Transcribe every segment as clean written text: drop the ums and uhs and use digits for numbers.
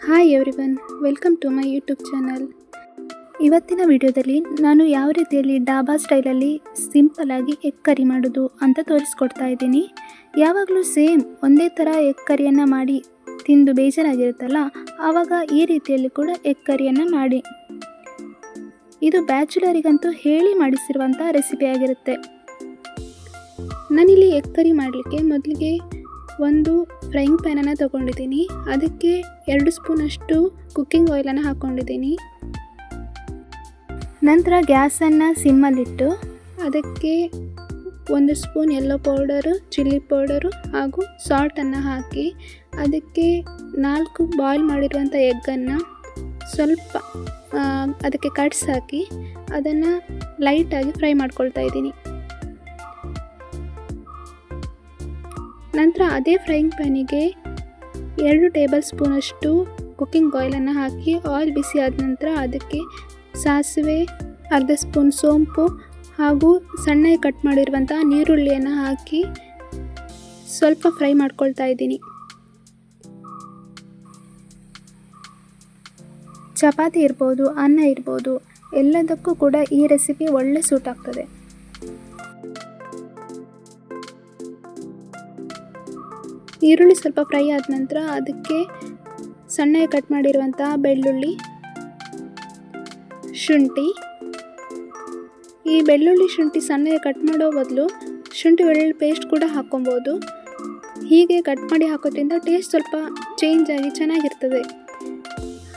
Hi everyone, welcome to my YouTube channel. ಇವತ್ತಿನ ವಿಡಿಯೋದಲ್ಲಿ ನಾನು ಯಾವ ರೀತಿಯಲ್ಲಿ ಡಾಬಾ ಸ್ಟೈಲಲ್ಲಿ ಸಿಂಪಲ್ಲಾಗಿ ಎಗ್ ಕರಿ ಮಾಡೋದು ಅಂತ ತೋರಿಸ್ಕೊಡ್ತಾ ಇದ್ದೀನಿ. ಯಾವಾಗಲೂ ಸೇಮ್ ಒಂದೇ ಥರ ಎಗ್ ಕರಿಯನ್ನು ಮಾಡಿ ತಿಂದು ಬೇಜಾರಾಗಿರುತ್ತಲ್ಲ, ಆವಾಗ ಈ ರೀತಿಯಲ್ಲಿ ಕೂಡ ಎಗ್ ಕರಿಯನ್ನು ಮಾಡಿ. ಇದು ಬ್ಯಾಚುಲರಿಗಂತೂ ಹೇಳಿ ಮಾಡಿಸಿರುವಂಥ ರೆಸಿಪಿ ಆಗಿರುತ್ತೆ. ನಾನಿಲ್ಲಿ ಎಗ್ ಕರಿ ಮಾಡಲಿಕ್ಕೆ ಮೊದಲಿಗೆ ಒಂದು ಫ್ರೈಯಿಂಗ್ ಪ್ಯಾನನ್ನು ತೊಗೊಂಡಿದ್ದೀನಿ. ಅದಕ್ಕೆ 2 ಸ್ಪೂನಷ್ಟು ಕುಕ್ಕಿಂಗ್ ಆಯಿಲನ್ನು ಹಾಕ್ಕೊಂಡಿದ್ದೀನಿ. ನಂತರ ಗ್ಯಾಸನ್ನು ಸಿಮ್ಮಲ್ಲಿಟ್ಟು ಅದಕ್ಕೆ 1 spoon yellow powder, chilli powder ಹಾಗೂ ಸಾಲ್ಟನ್ನು ಹಾಕಿ ಅದಕ್ಕೆ 4 ಬಾಯ್ಲ್ ಮಾಡಿರುವಂಥ ಎಗ್ಗನ್ನು ಸ್ವಲ್ಪ ಅದಕ್ಕೆ ಕಟ್ಸ್ ಹಾಕಿ ಅದನ್ನು ಲೈಟಾಗಿ ಫ್ರೈ ಮಾಡ್ಕೊಳ್ತಾ ಇದ್ದೀನಿ. ನಂತರ ಅದೇ ಫ್ರೈಯಿಂಗ್ ಪ್ಯಾನಿಗೆ 2 ಟೇಬಲ್ ಸ್ಪೂನಷ್ಟು ಕುಕ್ಕಿಂಗ್ ಆಯಿಲನ್ನು ಹಾಕಿ ಆಯಿಲ್ ಬಿಸಿ ಆದ ನಂತರ ಅದಕ್ಕೆ ಸಾಸಿವೆ, ಅರ್ಧ ಸ್ಪೂನ್ ಸೋಂಪು ಹಾಗೂ ಸಣ್ಣಗೆ ಕಟ್ ಮಾಡಿರುವಂಥ ನೀರುಳ್ಳಿಯನ್ನು ಹಾಕಿ ಸ್ವಲ್ಪ ಫ್ರೈ ಮಾಡ್ಕೊಳ್ತಾ ಇದ್ದೀನಿ. ಚಪಾತಿ ಇರ್ಬೋದು, ಅನ್ನ ಇರ್ಬೋದು, ಎಲ್ಲದಕ್ಕೂ ಕೂಡ ಈ ರೆಸಿಪಿ ಒಳ್ಳೆ ಸೂಟ್ ಆಗ್ತದೆ. ಈರುಳ್ಳಿ ಸ್ವಲ್ಪ ಫ್ರೈ ಆದ ನಂತರ ಅದಕ್ಕೆ ಸಣ್ಣಗೆ ಕಟ್ ಮಾಡಿರುವಂಥ ಬೆಳ್ಳುಳ್ಳಿ, ಶುಂಠಿ. ಈ ಬೆಳ್ಳುಳ್ಳಿ ಶುಂಠಿ ಸಣ್ಣಗೆ ಕಟ್ ಮಾಡೋ ಬದಲು ಶುಂಠಿ ಬೆಳ್ಳುಳ್ಳಿ ಪೇಸ್ಟ್ ಕೂಡ ಹಾಕ್ಕೊಬೋದು. ಹೀಗೆ ಕಟ್ ಮಾಡಿ ಹಾಕೋದ್ರಿಂದ ಟೇಸ್ಟ್ ಸ್ವಲ್ಪ ಚೇಂಜ್ ಆಗಿ ಚೆನ್ನಾಗಿರ್ತದೆ.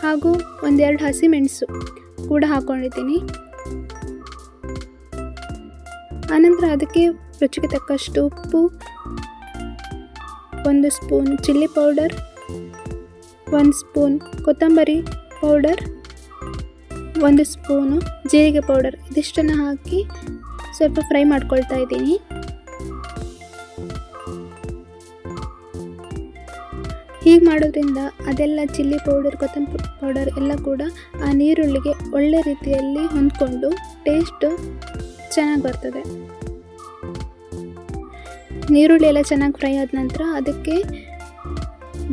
ಹಾಗೂ 1-2 ಹಸಿಮೆಣಸು ಕೂಡ ಹಾಕ್ಕೊಂಡಿದ್ದೀನಿ. ಆನಂತರ ಅದಕ್ಕೆ ರುಚಿಗೆ ತಕ್ಕಷ್ಟು ಉಪ್ಪು, 1 ಸ್ಪೂನ್ ಚಿಲ್ಲಿ ಪೌಡರ್, 1 ಸ್ಪೂನ್ ಕೊತ್ತಂಬರಿ ಪೌಡರ್, 1 ಸ್ಪೂನು ಜೀರಿಗೆ ಪೌಡರ್, ಇದಿಷ್ಟನ್ನು ಹಾಕಿ ಸ್ವಲ್ಪ ಫ್ರೈ ಮಾಡ್ಕೊಳ್ತಾ ಇದ್ದೀನಿ. ಹೀಗೆ ಮಾಡೋದ್ರಿಂದ ಅದೆಲ್ಲ ಚಿಲ್ಲಿ ಪೌಡರ್, ಕೊತ್ತಂಬರಿ ಪೌಡರ್ ಎಲ್ಲ ಕೂಡ ಆ ನೀರುಳ್ಳಿಗೆ ಒಳ್ಳೆ ರೀತಿಯಲ್ಲಿ ಹೊಂದ್ಕೊಂಡು ಟೇಸ್ಟು ಚೆನ್ನಾಗಿ ಬರ್ತದೆ. ನೀರುಳ್ಳಿ ಎಲ್ಲ ಚೆನ್ನಾಗಿ ಫ್ರೈ ಆದ ನಂತರ ಅದಕ್ಕೆ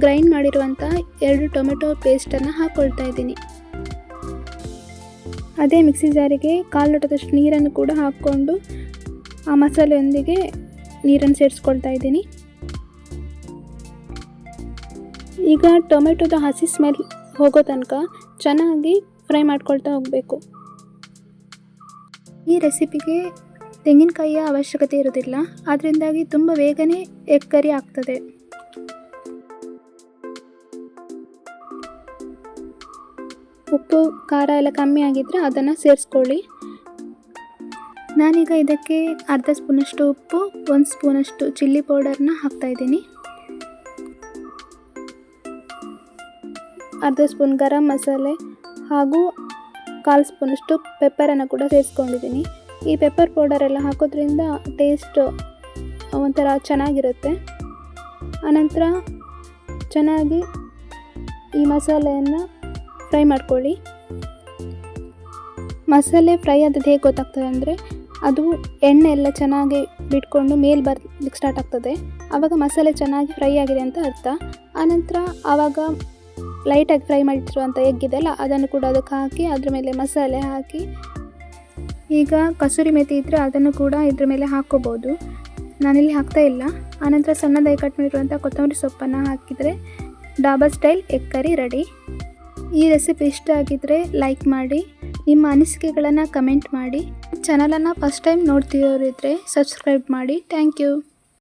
ಗ್ರೈಂಡ್ ಮಾಡಿರುವಂಥ 2 ಟೊಮೆಟೊ ಪೇಸ್ಟನ್ನು ಹಾಕ್ಕೊಳ್ತಾ ಇದ್ದೀನಿ. ಅದೇ ಮಿಕ್ಸಿ ಜಾರಿಗೆ 1/4 ಲೋಟದಷ್ಟು ನೀರನ್ನು ಕೂಡ ಹಾಕ್ಕೊಂಡು ಆ ಮಸಾಲೆಯೊಂದಿಗೆ ನೀರನ್ನು ಸೇರಿಸ್ಕೊಳ್ತಾ ಇದ್ದೀನಿ. ಈಗ ಟೊಮೆಟೊದ ಹಸಿ ಸ್ಮೆಲ್ ಹೋಗೋ ತನಕ ಚೆನ್ನಾಗಿ ಫ್ರೈ ಮಾಡ್ಕೊಳ್ತಾ ಹೋಗಬೇಕು. ಈ ರೆಸಿಪಿಗೆ ತೆಂಗಿನಕಾಯಿಯ ಅವಶ್ಯಕತೆ ಇರೋದಿಲ್ಲ, ಅದರಿಂದಾಗಿ ತುಂಬ ಬೇಗನೆ ಎಗ್ ಕರಿ ಆಗ್ತದೆ. ಉಪ್ಪು ಖಾರ ಎಲ್ಲ ಕಮ್ಮಿ ಆಗಿದ್ದರೆ ಅದನ್ನು ಸೇರಿಸ್ಕೊಳ್ಳಿ. ನಾನೀಗ ಇದಕ್ಕೆ ಅರ್ಧ ಸ್ಪೂನಷ್ಟು ಉಪ್ಪು, 1 ಸ್ಪೂನಷ್ಟು ಚಿಲ್ಲಿ ಪೌಡರ್ನ ಹಾಕ್ತಾಯಿದ್ದೀನಿ. ಅರ್ಧ ಸ್ಪೂನ್ ಗರಂ ಮಸಾಲೆ ಹಾಗೂ 1/4 ಸ್ಪೂನಷ್ಟು ಪೆಪ್ಪರನ್ನು ಕೂಡ ಸೇರಿಸ್ಕೊಂಡಿದ್ದೀನಿ. ಈ ಪೆಪ್ಪರ್ ಪೌಡರ್ ಎಲ್ಲ ಹಾಕೋದ್ರಿಂದ ಟೇಸ್ಟ್ ಒಂಥರ ಚೆನ್ನಾಗಿರುತ್ತೆ. ಆನಂತರ ಚೆನ್ನಾಗಿ ಈ ಮಸಾಲೆಯನ್ನು ಫ್ರೈ ಮಾಡ್ಕೊಳ್ಳಿ. ಮಸಾಲೆ ಫ್ರೈ ಆದದ್ದು ಹೇಗೆ ಗೊತ್ತಾಗ್ತದೆ ಅಂದರೆ ಅದು ಎಣ್ಣೆ ಎಲ್ಲ ಚೆನ್ನಾಗಿ ಬಿಟ್ಕೊಂಡು ಮೇಲೆ ಬರ್ಲಿಕ್ಕೆ ಸ್ಟಾರ್ಟ್ ಆಗ್ತದೆ. ಆವಾಗ ಮಸಾಲೆ ಚೆನ್ನಾಗಿ ಫ್ರೈ ಆಗಿದೆ ಅಂತ ಅರ್ಥ. ಆನಂತರ ಆವಾಗ ಲೈಟಾಗಿ ಫ್ರೈ ಮಾಡಿಟ್ಟಿರುವಂಥ ಎಗ್ ಇದೆಲ್ಲ ಅದನ್ನು ಕೂಡ ಅದಕ್ಕೆ ಹಾಕಿ ಅದ್ರ ಮೇಲೆ ಮಸಾಲೆ ಹಾಕಿ, ಈಗ ಕಸೂರಿ ಮೆಥಿ ಇದ್ದರೆ ಅದನ್ನು ಕೂಡ ಇದ್ರ ಮೇಲೆ ಹಾಕ್ಕೋಬೋದು. ನಾನಿಲ್ಲಿ ಹಾಕ್ತಾ ಇಲ್ಲ. ಆನಂತರ ಸಣ್ಣದಾಗಿ ಕಟ್ ಮಾಡಿರುವಂಥ ಕೊತ್ತಂಬರಿ ಸೊಪ್ಪನ್ನು ಹಾಕಿದರೆ dhaba style egg curry ready. ಈ ರೆಸಿಪಿ ಇಷ್ಟ ಆಗಿದ್ದರೆ ಲೈಕ್ ಮಾಡಿ, ನಿಮ್ಮ ಅನಿಸಿಕೆಗಳನ್ನು ಕಮೆಂಟ್ ಮಾಡಿ. ಚಾನಲನ್ನು ಫಸ್ಟ್ ಟೈಮ್ ನೋಡ್ತಿರೋರಿದ್ದರೆ ಸಬ್ಸ್ಕ್ರೈಬ್ ಮಾಡಿ. Thank you.